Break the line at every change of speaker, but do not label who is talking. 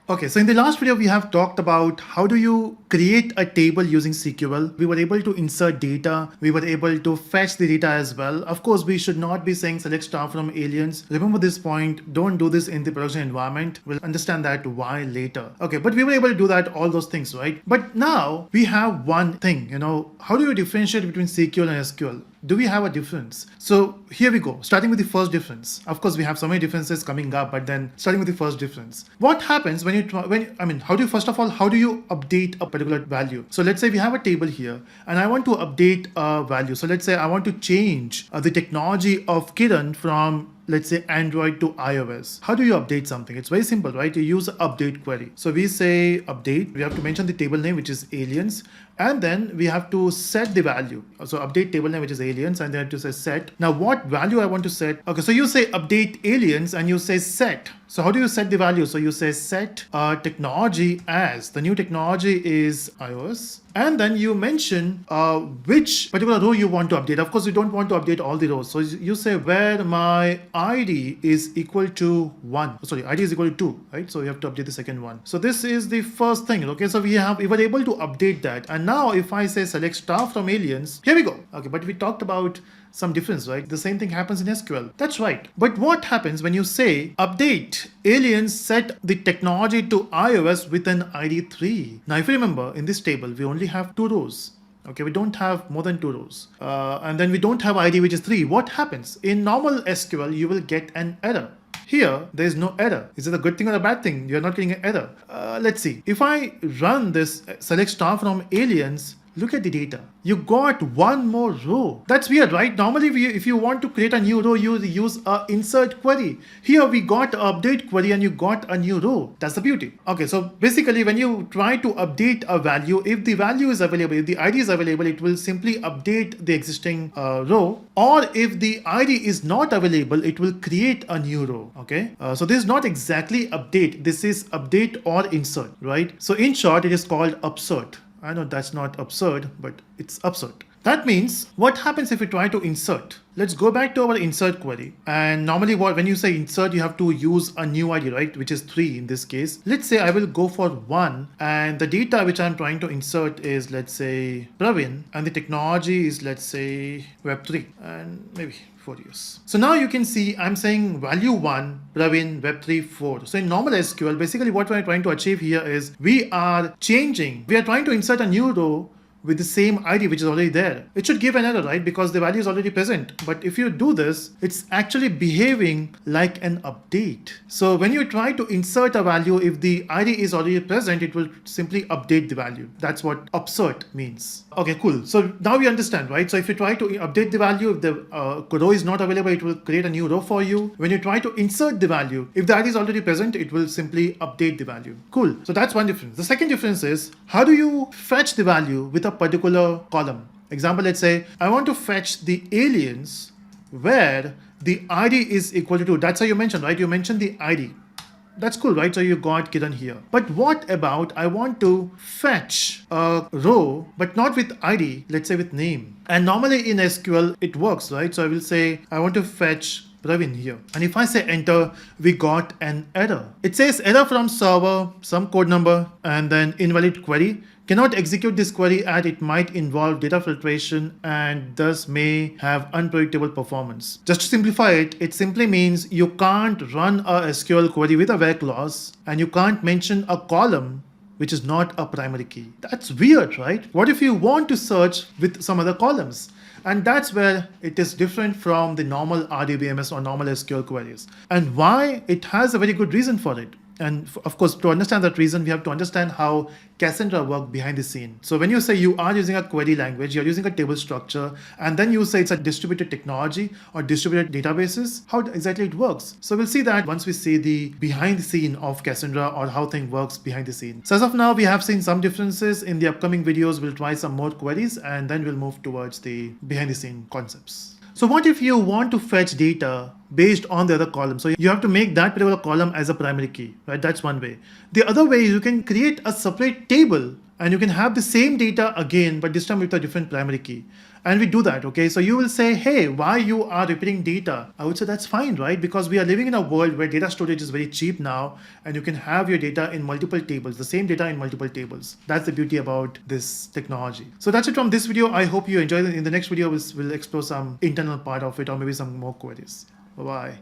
Okay, so in the last video, we have talked about how do you create a table using SQL. We were able to insert data. We were able to fetch the data as well. Of course, we should not be saying select star from aliens. Remember this point. Don't do this in the production environment. We'll understand that why later. Okay, but we were able to do that, all those things, right? But now we have one thing, how do you differentiate between SQL and SQL? Do we have a difference? So here we go, starting with the first difference. Of course, we have so many differences coming up, but then starting with the first difference. What happens when you first of all, how do you update a particular value? So let's say we have a table here and I want to update a value. So let's say I want to change the technology of Kiran from, let's say, Android to iOS. How do you update something? It's very simple, right? You use update query. So we say update, we have to mention the table name, which is aliens, and then we have to set the value. So update table name, which is aliens, and then I have to say set. Now what value I want to set? Okay, so you say update aliens and you say set. So how do you set the value? So you say set technology as, the new technology is iOS, and then you mention which particular row you want to update. Of course, you don't want to update all the rows. So you say where my ID is equal to 1. Sorry, ID is equal to 2, right? So you have to update the second one. So this is the first thing. Okay, so we were able to update that. And now if I say select star from aliens, here we go. Okay, but we talked about some difference, right? The same thing happens in SQL. That's right. But what happens when you say update aliens set the technology to iOS with an ID 3? Now, if you remember, in this table, we only have 2 rows. Okay, we don't have more than 2 rows. And then we don't have ID, which is 3. What happens? In normal SQL, you will get an error. Here, there is no error. Is it a good thing or a bad thing? You're not getting an error. Let's see. If I run this select star from aliens, look at the data. You got one more row. That's weird, right? Normally, if you want to create a new row, you use a insert query. Here we got an update query and you got a new row. That's the beauty. Okay, so basically when you try to update a value, if the value is available, if the ID is available, it will simply update the existing row. Or if the ID is not available, it will create a new row. Okay, so this is not exactly update. This is update or insert, right? So in short, it is called upsert. I know that's not absurd, but it's upsert. That means what happens if we try to insert? Let's go back to our insert query. And normally when you say insert, you have to use a new ID, right? Which is 3 in this case. Let's say I will go for 1 and the data which I'm trying to insert is, let's say, Pravin, and the technology is, let's say, Web3 and maybe 4 years. So now you can see I'm saying value 1, Pravin, Web3, 4. So in normal SQL, basically what we're trying to achieve here is we are trying to insert a new row with the same ID which is already there. It should give an error, right? Because the value is already present. But if you do this, it's actually behaving like an update. So when you try to insert a value, if the ID is already present, it will simply update the value. That's what upsert means. Okay, cool. So now we understand, right? So if you try to update the value, if the row is not available, it will create a new row for you. When you try to insert the value, if the ID is already present, it will simply update the value. Cool. So that's one difference. The second difference is, how do you fetch the value with a particular column? Example, let's say I want to fetch the aliens where the ID is equal to 2. That's how you mentioned, right? You mentioned the ID. That's cool, right? So you got Kiran here. But what about I want to fetch a row, but not with ID, let's say with name. And normally in SQL, it works, right? So I will say I want to fetch Pravin here. And if I say enter, we got an error. It says error from server, some code number, and then invalid query. Cannot execute this query as it might involve data filtration and thus may have unpredictable performance. Just to simplify it, it simply means you can't run a SQL query with a where clause and you can't mention a column which is not a primary key. That's weird, right? What if you want to search with some other columns? And that's where it is different from the normal RDBMS or normal SQL queries. And why? It has a very good reason for it. And of course, to understand that reason, we have to understand how Cassandra works behind the scene. So when you say you are using a query language, you're using a table structure, and then you say it's a distributed technology or distributed databases, how exactly it works. So we'll see that once we see the behind the scene of Cassandra or how things works behind the scene. So as of now, we have seen some differences. In the upcoming videos, we'll try some more queries and then we'll move towards the behind the scene concepts. So what if you want to fetch data based on the other column. So you have to make that particular column as a primary key, right? That's one way. The other way is you can create a separate table and you can have the same data again, but this time with a different primary key. And we do that, okay? So you will say, hey, why you are repeating data? I would say that's fine, right? Because we are living in a world where data storage is very cheap now, and you can have your data in multiple tables, the same data in multiple tables. That's the beauty about this technology. So that's it from this video. I hope you enjoyed it. In the next video, we'll explore some internal part of it or maybe some more queries. Bye-bye.